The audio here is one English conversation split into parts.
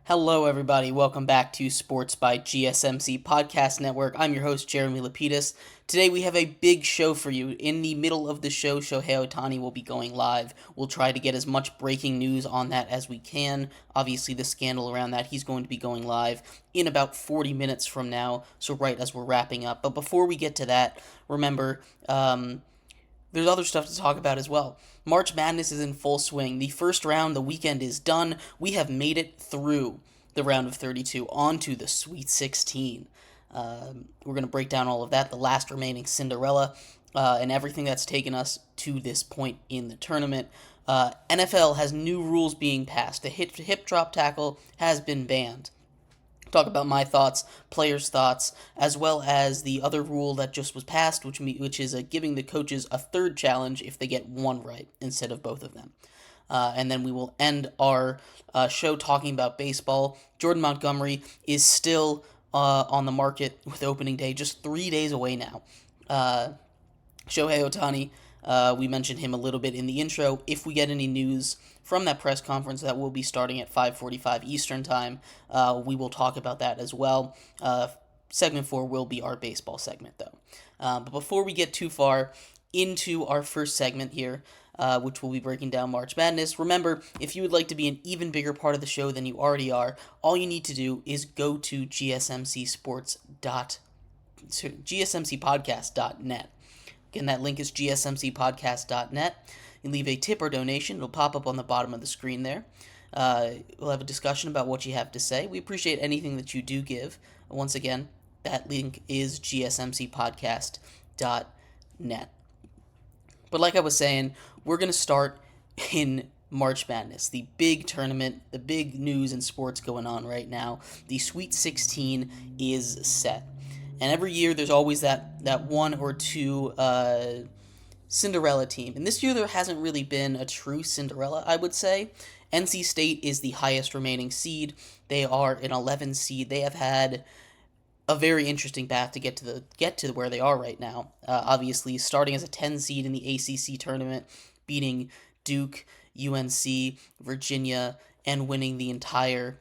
Hello, everybody. Welcome back to Sports by GSMC Podcast Network. I'm your host, Jeremy Lapidus. Today, we have a big show for you. In the middle of the show, Shohei Ohtani will be going live. We'll try to get as much breaking news on that as we can. Obviously, the scandal around that, he's going to be going live in about 40 minutes from now, so right as we're wrapping up. But before we get to that, remember, there's other stuff to talk about as well. March Madness is in full swing. The first round, the weekend is done. We have made it through the round of 32 onto the Sweet 16. We're going to break down all of that, the last remaining Cinderella, and everything that's taken us to this point in the tournament. NFL has new rules being passed. The hip drop tackle has been banned. Talk about my thoughts, players' thoughts, as well as the other rule that just was passed, which is giving the coaches a third challenge if they get one right instead of both of them. And then we will end our show talking about baseball. Jordan Montgomery is still on the market with opening day, just 3 days away now. Shohei Ohtani, we mentioned him a little bit in the intro. If we get any news from that press conference that will be starting at 5:45 Eastern Time, we will talk about that as well. Segment 4 will be our baseball segment, though. But before we get too far into our first segment here, which will be breaking down March Madness, remember, if you would like to be an even bigger part of the show than you already are, all you need to do is go to gsmcpodcast.net. Again, that link is gsmcpodcast.net. You leave a tip or donation. It'll pop up on the bottom of the screen there. We'll have a discussion about what you have to say. We appreciate anything that you do give. Once again, that link is gsmcpodcast.net. But like I was saying, we're going to start in March Madness, the big tournament, the big news in sports going on right now. The Sweet 16 is set. And every year there's always that one or two Cinderella team. And this year there hasn't really been a true Cinderella, I would say. NC State is the highest remaining seed. They are an 11 seed. They have had a very interesting path to get to where they are right now. Obviously, starting as a 10 seed in the ACC tournament, beating Duke, UNC, Virginia, and winning the entire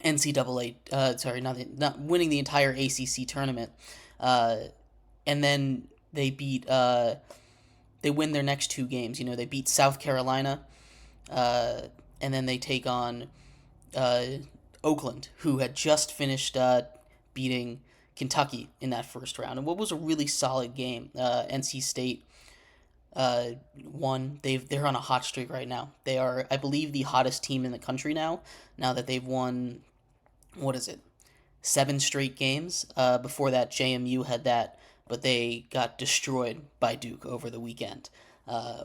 not winning the entire ACC tournament. And then they win their next two games. They beat South Carolina, and then they take on Oakland, who had just finished beating Kentucky in that first round, and what was a really solid game. NC State won. They're on a hot streak right now. They are, I believe, the hottest team in the country now. Now that they've won, 7 straight games. Before that, JMU had that, but they got destroyed by Duke over the weekend.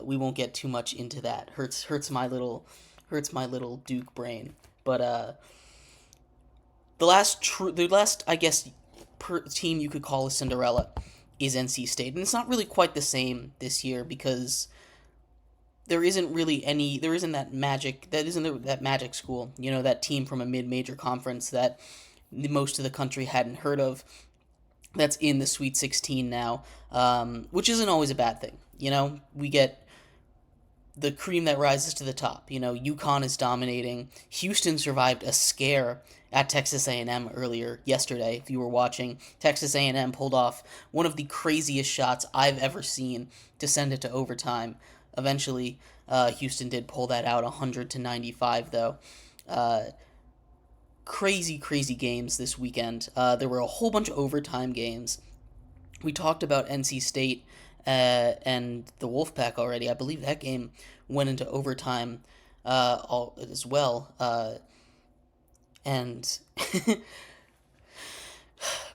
We won't get too much into that. Hurts my little Duke brain. But the last I guess team you could call a Cinderella is NC State, and it's not really quite the same this year because there isn't that magic school, that team from a mid-major conference that most of the country hadn't heard of, that's in the Sweet 16 now, which isn't always a bad thing. We get the cream that rises to the top. UConn is dominating. Houston survived a scare at Texas A&M earlier yesterday. If you were watching, Texas A&M pulled off one of the craziest shots I've ever seen to send it to overtime. Eventually, Houston did pull that out, 100-95 though. Crazy games this weekend. There were a whole bunch of overtime games. We talked about NC State and the Wolfpack already. I believe that game went into overtime as well. And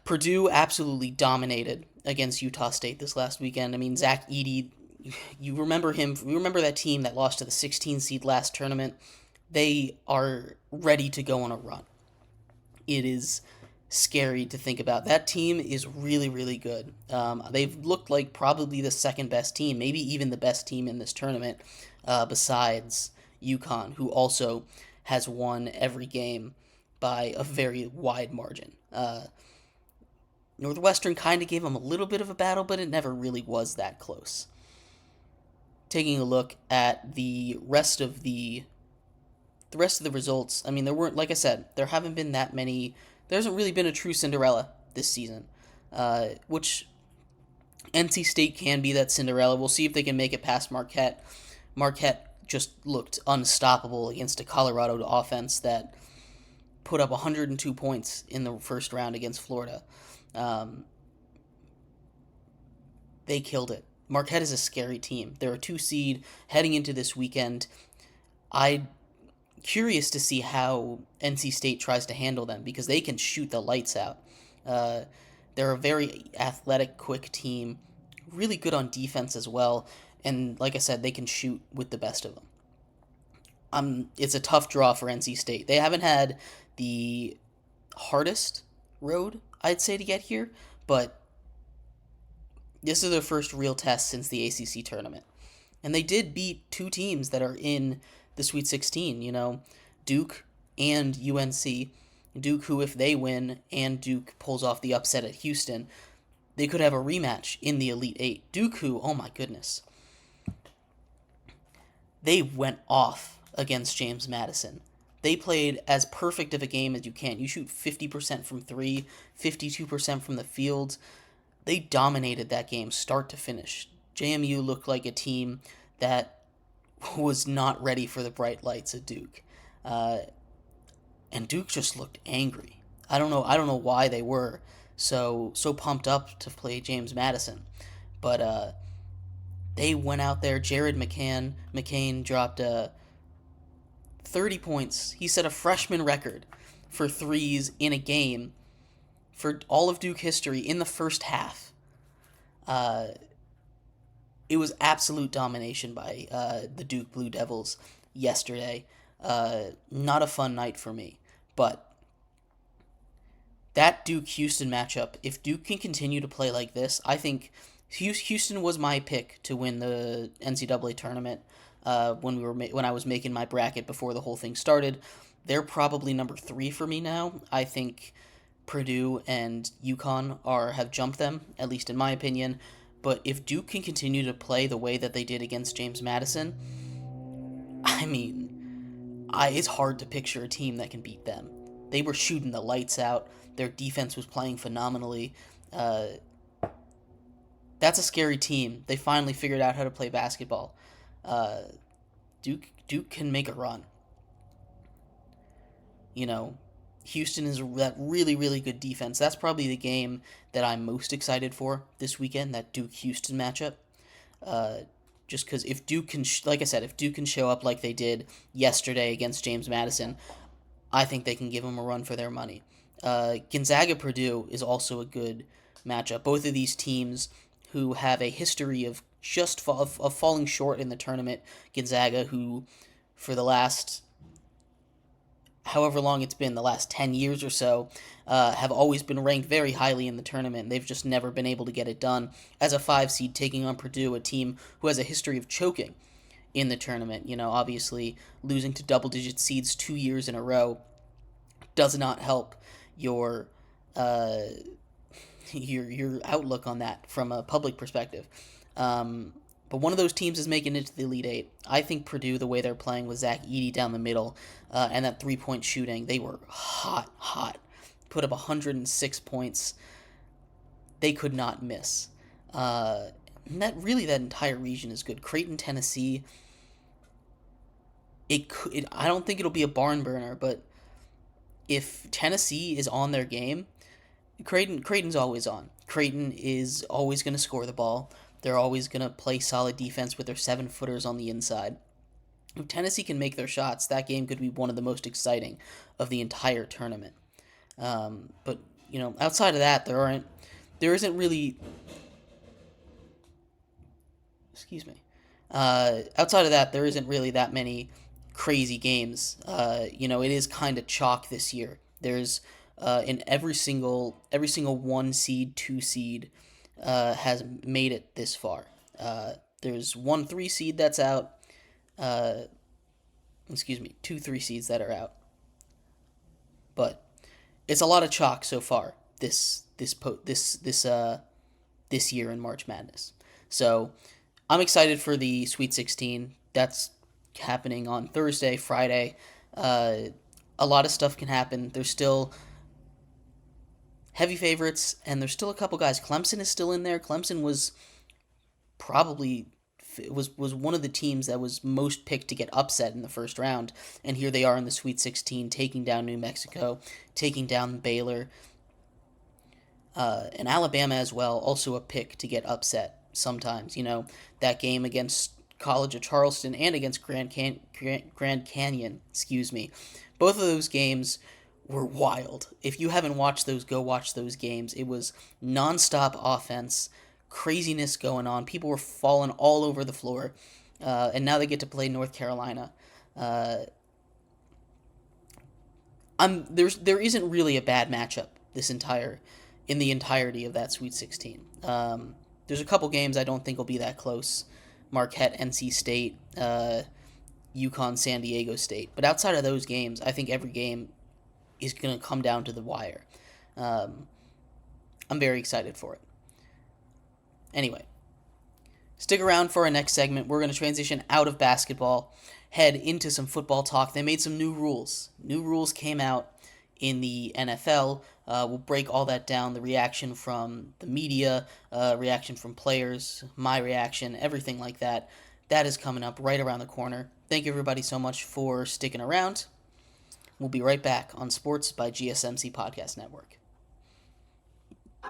Purdue absolutely dominated against Utah State this last weekend. I mean, Zach Edey, you remember him. You remember that team that lost to the 16 seed last tournament. They are ready to go on a run. It is scary to think about. That team is really, really good. They've looked like probably the second best team, maybe even the best team in this tournament, besides UConn, who also has won every game by a very wide margin. Northwestern kind of gave them a little bit of a battle, but it never really was that close. Taking a look at the rest of the the rest of the results, I mean, there weren't, like I said, there haven't been that many. There hasn't really been a true Cinderella this season, which NC State can be that Cinderella. We'll see if they can make it past Marquette. Marquette just looked unstoppable against a Colorado offense that put up 102 points in the first round against Florida. Um, they killed it. Marquette is a scary team. They're a 2 seed heading into this weekend. I'm curious to see how NC State tries to handle them because they can shoot the lights out. Uh, they're a very athletic, quick team, really good on defense as well. And like I said, they can shoot with the best of them. It's a tough draw for NC State. They haven't had the hardest road, I'd say, to get here, but this is their first real test since the ACC tournament. And they did beat two teams that are in the Sweet 16, Duke and UNC. Duke, who, if they win and Duke pulls off the upset at Houston, they could have a rematch in the Elite Eight. Duke, who, oh my goodness, they went off against James Madison. They played as perfect of a game as you can. You shoot 50% from three, 52% from the field. They dominated that game start to finish. JMU looked like a team that was not ready for the bright lights of Duke. And Duke just looked angry. I don't know why they were so pumped up to play James Madison. But they went out there. Jared McCain dropped 30 points. He set a freshman record for threes in a game for all of Duke history in the first half. It was absolute domination by the Duke Blue Devils yesterday. Not a fun night for me. But that Duke-Houston matchup, if Duke can continue to play like this, I think Houston was my pick to win the NCAA tournament when I was making my bracket before the whole thing started. They're probably number 3 for me now. I think Purdue and UConn have jumped them, at least in my opinion. But if Duke can continue to play the way that they did against James Madison, I mean, it's hard to picture a team that can beat them. They were shooting the lights out. Their defense was playing phenomenally. That's a scary team. They finally figured out how to play basketball. Duke can make a run. Houston is that really, really good defense. That's probably the game that I'm most excited for this weekend, that Duke-Houston matchup. Just because if Duke can, like I said, if Duke can show up like they did yesterday against James Madison, I think they can give them a run for their money. Gonzaga-Purdue is also a good matchup. Both of these teams who have a history of of falling short in the tournament. Gonzaga, who for the last however long it's been, the last 10 years or so, have always been ranked very highly in the tournament. They've just never been able to get it done as a 5 seed, taking on Purdue, a team who has a history of choking in the tournament. Obviously losing to double-digit seeds 2 years in a row does not help your outlook on that from a public perspective. But one of those teams is making it to the Elite Eight. I think Purdue, the way they're playing with Zach Edey down the middle, and that 3-point shooting, they were hot. Put up 106 points. They could not miss. And that entire region is good. Creighton, Tennessee. I don't think it'll be a barn burner, but if Tennessee is on their game, Creighton's always on. Creighton is always going to score the ball. They're always going to play solid defense with their 7-footers on the inside. If Tennessee can make their shots, that game could be one of the most exciting of the entire tournament. But outside of that, there isn't really. Excuse me. Outside of that, there isn't really that many crazy games. It is kind of chalk this year. There's in every single 1 seed, 2 seed. Has made it this far. There's 1 3 seed that's out. 2 3 seeds that are out. But it's a lot of chalk so far this year in March Madness. So I'm excited for the Sweet 16. That's happening on Thursday, Friday. Uh, a lot of stuff can happen. There's still heavy favorites, and there's still a couple guys. Clemson is still in there. Clemson was probably was one of the teams that was most picked to get upset in the first round, and here they are in the Sweet 16, taking down New Mexico, taking down Baylor, and Alabama as well, also a pick to get upset sometimes. That game against College of Charleston and against Grand Canyon, excuse me. Both of those games were wild. If you haven't watched those, go watch those games. It was nonstop offense, craziness going on. People were falling all over the floor. And now they get to play North Carolina. Uh, there isn't really a bad matchup in the entirety of that Sweet 16. There's a couple games I don't think will be that close. Marquette, NC State, UConn, San Diego State. But outside of those games, I think every game is going to come down to the wire. I'm very excited for it. Anyway, stick around for our next segment. We're going to transition out of basketball, head into some football talk. They made some new rules. New rules came out in the NFL. We'll break all that down, the reaction from the media, reaction from players, my reaction, everything like that. That is coming up right around the corner. Thank you, everybody, so much for sticking around. We'll be right back on Sports by GSMC Podcast Network.